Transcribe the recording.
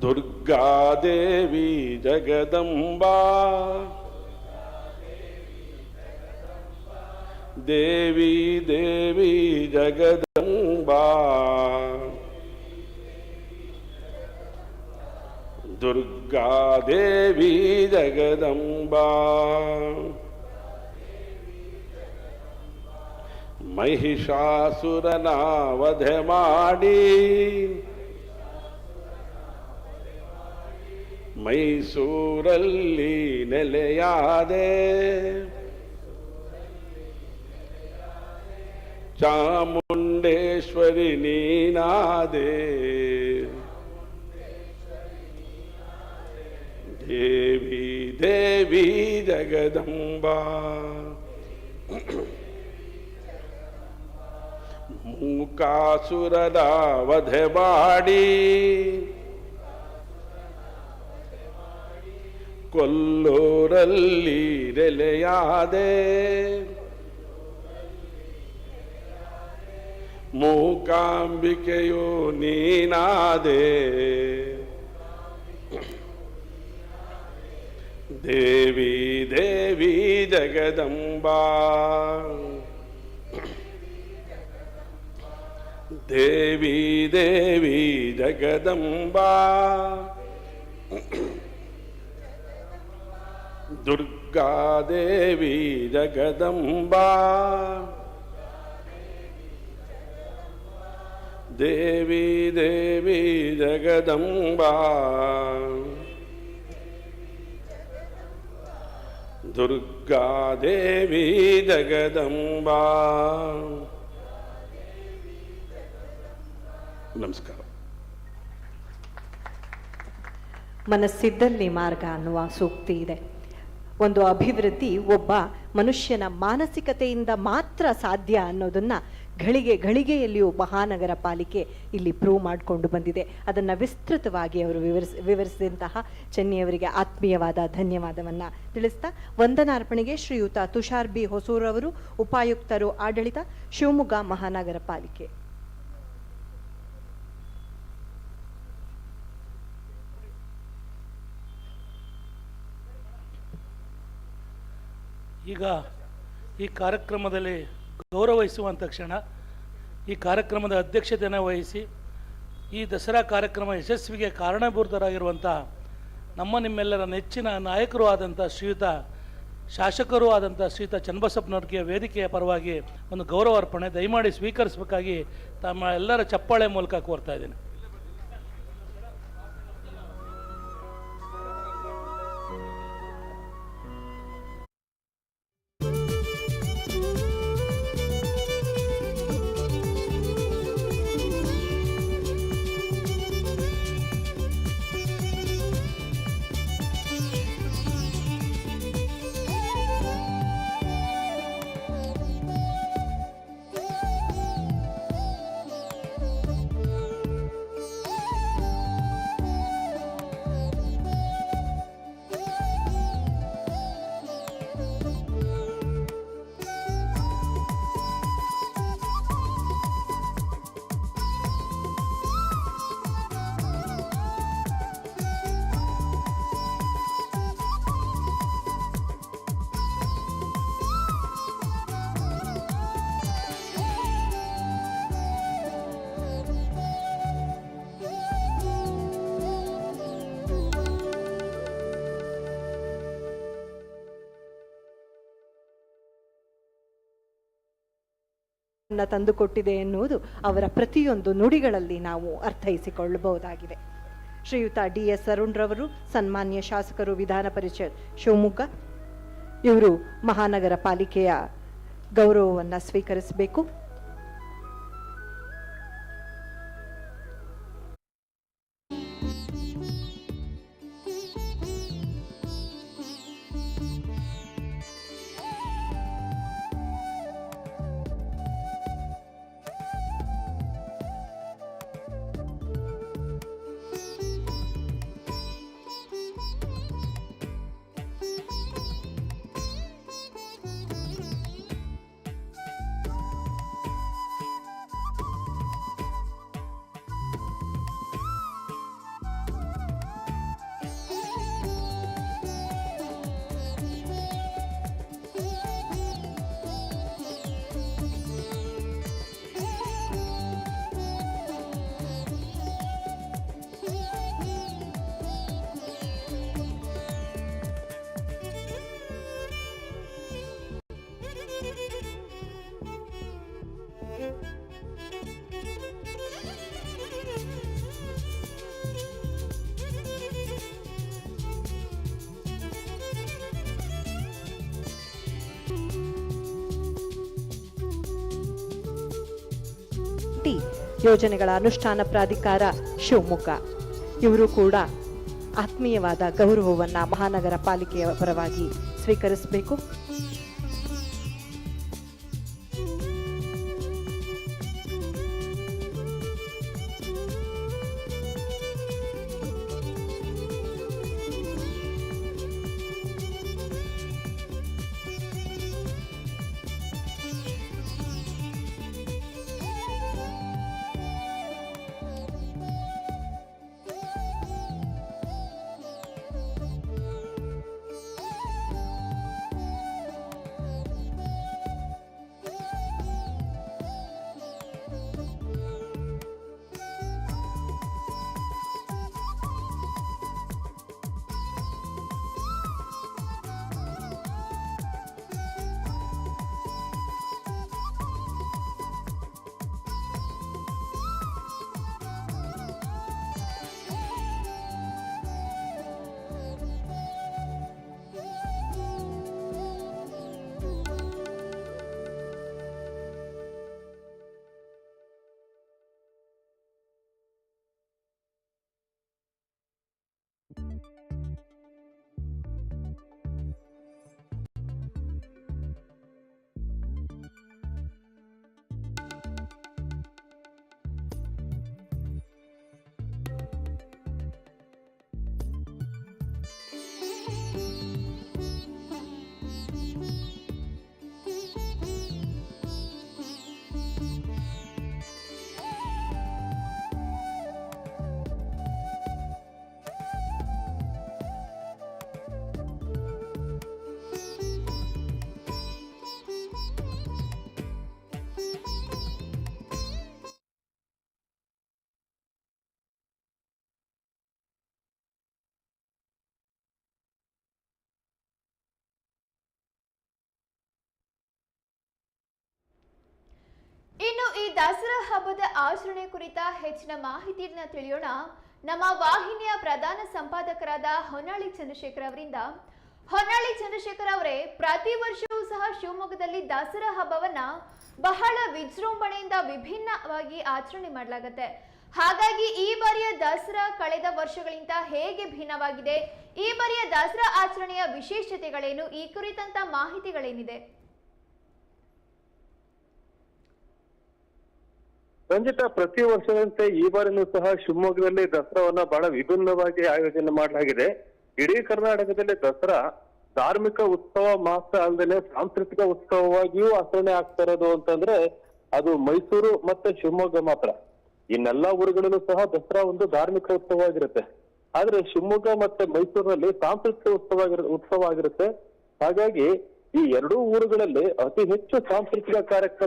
ದುರ್ಗಾದೇವಿ ಜಗದಂಬಾ ದೇವಿ ದೇವಿ ಜಗದಂಬಾ ದುರ್ಗಾದೇವಿ ಜಗದಂಬಾ ಮಹಿಷಾಸುರನ ವಧೆ ಮಾಡಿ ಮೈಸೂರಲ್ಲಿ ನೆಲೆಯಾದೆ ಚಾಮುಂಡೇಶ್ವರಿ ನೀನಾದೆ ದೇವಿ ದೇವಿ ಜಗದಂಬಾ ಮೂಕಾಸುರನ ವಧೆ ಮಾಡಿ ಕೊಲ್ಲೂರಲ್ಲಿ ನೆಲೆಯಾದೆ ಮೂಕಾಂಬಿಕೆಯು ನೀನಾದೆ ದೇವಿ ದೇವಿ ಜಗದಂಬಾ ದೇವಿ ದೇವಿ ಜಗದಂಬಾ ದುರ್ಗಾ ದೇವಿ ಜಗದಂಬಾ ದೇವಿ ದೇವಿ ಜಗದಂಬಾ ದುರ್ಗಾ ದೇವಿ ಜಗದಂಬಾ. ನಮಸ್ಕಾರ. ಮನಸ್ಸಿದ್ದಲ್ಲಿ ಮಾರ್ಗ ಅನ್ನುವ ಸೂಕ್ತಿ ಇದೆ. ಒಂದು ಅಭಿವೃದ್ಧಿ ಒಬ್ಬ ಮನುಷ್ಯನ ಮಾನಸಿಕತೆಯಿಂದ ಮಾತ್ರ ಸಾಧ್ಯ ಅನ್ನೋದನ್ನ ಘಳಿಗೆಯಲ್ಲಿಯೂ ಮಹಾನಗರ ಪಾಲಿಕೆ ಇಲ್ಲಿ ಪ್ರೂವ್ ಮಾಡಿಕೊಂಡು ಬಂದಿದೆ. ಅದನ್ನು ವಿಸ್ತೃತವಾಗಿ ಅವರು ವಿವರಿಸಿದಂತಹ ಚೆನ್ನಿಯವರಿಗೆ ಆತ್ಮೀಯವಾದ ಧನ್ಯವಾದವನ್ನು ತಿಳಿಸ್ತಾ ವಂದನಾರ್ಪಣೆಗೆ ಶ್ರೀಯುತ ತುಷಾರ್ ಬಿ ಹೊಸೂರವರು, ಉಪಾಯುಕ್ತರು ಆಡಳಿತ, ಶಿವಮೊಗ್ಗ ಮಹಾನಗರ ಪಾಲಿಕೆ. ಈಗ ಈ ಕಾರ್ಯಕ್ರಮದಲ್ಲಿ ಗೌರವಿಸುವಂಥ ಕ್ಷಣ. ಈ ಕಾರ್ಯಕ್ರಮದ ಅಧ್ಯಕ್ಷತೆಯನ್ನು ವಹಿಸಿ ಈ ದಸರಾ ಕಾರ್ಯಕ್ರಮ ಯಶಸ್ವಿಗೆ ಕಾರಣಭೂತರಾಗಿರುವಂಥ ನಿಮ್ಮೆಲ್ಲರ ನೆಚ್ಚಿನ ನಾಯಕರು ಆದಂಥ ಶಾಸಕರೂ ಆದಂಥ ಶ್ರೀಯುತ ಚನ್ನಬಸಪ್ಪನವ್ರಿಗೆ ವೇದಿಕೆಯ ಪರವಾಗಿ ಒಂದು ಗೌರವ ಅರ್ಪಣೆ ದಯಮಾಡಿ ಸ್ವೀಕರಿಸಬೇಕಾಗಿ ತಮ್ಮ ಎಲ್ಲರ ಚಪ್ಪಾಳೆ ಮೂಲಕ ಕೋರ್ತಾ ಇದ್ದೇನೆ. ತಂದುಕೊಟ್ಟಿದೆ ಎನ್ನುವುದು ಅವರ ಪ್ರತಿಯೊಂದು ನುಡಿಗಳಲ್ಲಿ ನಾವು ಅರ್ಥೈಸಿಕೊಳ್ಳಬಹುದಾಗಿದೆ. ಶ್ರೀಯುತ DS ಅರುಣ್ ರವರು, ಸನ್ಮಾನ್ಯ ಶಾಸಕರು, ವಿಧಾನ ಪರಿಷತ್ ಶಿವಮೊಗ್ಗ, ಇವರು ಮಹಾನಗರ ಪಾಲಿಕೆಯ ಗೌರವವನ್ನು ಸ್ವೀಕರಿಸಬೇಕು. ಶೆಟ್ಟಿ, ಯೋಜನೆಗಳ ಅನುಷ್ಠಾನ ಪ್ರಾಧಿಕಾರ ಶಿವಮೊಗ್ಗ. ಇವರು ಕೂಡ ಆತ್ಮೀಯವಾದ ಗೌರವವನ್ನು ಮಹಾನಗರ ಪಾಲಿಕೆಯ ಪರವಾಗಿ ಸ್ವೀಕರಿಸಬೇಕು. ಇನ್ನು ಈ ದಸರಾ ಹಬ್ಬದ ಆಚರಣೆ ಕುರಿತ ಹೆಚ್ಚಿನ ಮಾಹಿತಿಯನ್ನು ತಿಳಿಯೋಣ ನಮ್ಮ ವಾಹಿನಿಯ ಪ್ರಧಾನ ಸಂಪಾದಕರಾದ ಹೊನ್ನಾಳಿ ಚಂದ್ರಶೇಖರ್ ಅವರಿಂದ. ಹೊನ್ನಾಳಿ ಚಂದ್ರಶೇಖರ್ ಅವರೇ, ಪ್ರತಿ ವರ್ಷವೂ ಸಹ ಶಿವಮೊಗ್ಗದಲ್ಲಿ ದಸರಾ ಹಬ್ಬವನ್ನ ಬಹಳ ವಿಜೃಂಭಣೆಯಿಂದ ವಿಭಿನ್ನವಾಗಿ ಆಚರಣೆ ಮಾಡಲಾಗುತ್ತೆ. ಹಾಗಾಗಿ ಈ ಬಾರಿಯ ದಸರಾ ಕಳೆದ ವರ್ಷಗಳಿಂದ ಹೇಗೆ ಭಿನ್ನವಾಗಿದೆ, ಈ ಬಾರಿಯ ದಸರಾ ಆಚರಣೆಯ ವಿಶೇಷತೆಗಳೇನು, ಈ ಕುರಿತಂತ ಮಾಹಿತಿಗಳೇನಿದೆ? ರಂಜಿತಾ, ಪ್ರತಿ ವರ್ಷದಂತೆ ಈ ಬಾರಿನೂ ಸಹ ಶಿವಮೊಗ್ಗದಲ್ಲಿ ದಸರಾವನ್ನ ಬಹಳ ವಿಭಿನ್ನವಾಗಿ ಆಯೋಜನೆ ಮಾಡಲಾಗಿದೆ. ಇಡೀ ಕರ್ನಾಟಕದಲ್ಲಿ ದಸರಾ ಧಾರ್ಮಿಕ ಉತ್ಸವ ಮಾತ್ರ ಅಲ್ಲದೆ ಸಾಂಸ್ಕೃತಿಕ ಉತ್ಸವವಾಗಿಯೂ ಆಚರಣೆ ಆಗ್ತಾ ಇರೋದು ಅಂತಂದ್ರೆ ಅದು ಮೈಸೂರು ಮತ್ತೆ ಶಿವಮೊಗ್ಗ ಮಾತ್ರ. ಇನ್ನೆಲ್ಲಾ ಊರುಗಳಲ್ಲೂ ಸಹ ದಸರಾ ಒಂದು ಧಾರ್ಮಿಕ ಉತ್ಸವ ಆಗಿರುತ್ತೆ. ಆದ್ರೆ ಶಿವಮೊಗ್ಗ ಮತ್ತೆ ಮೈಸೂರಿನಲ್ಲಿ ಸಾಂಸ್ಕೃತಿಕ ಉತ್ಸವ ಆಗಿರುತ್ತೆ. ಹಾಗಾಗಿ ಈ ಎರಡೂ ಊರುಗಳಲ್ಲಿ ಅತಿ ಹೆಚ್ಚು ಸಾಂಸ್ಕೃತಿಕ ಕಾರ್ಯಕ್ರಮ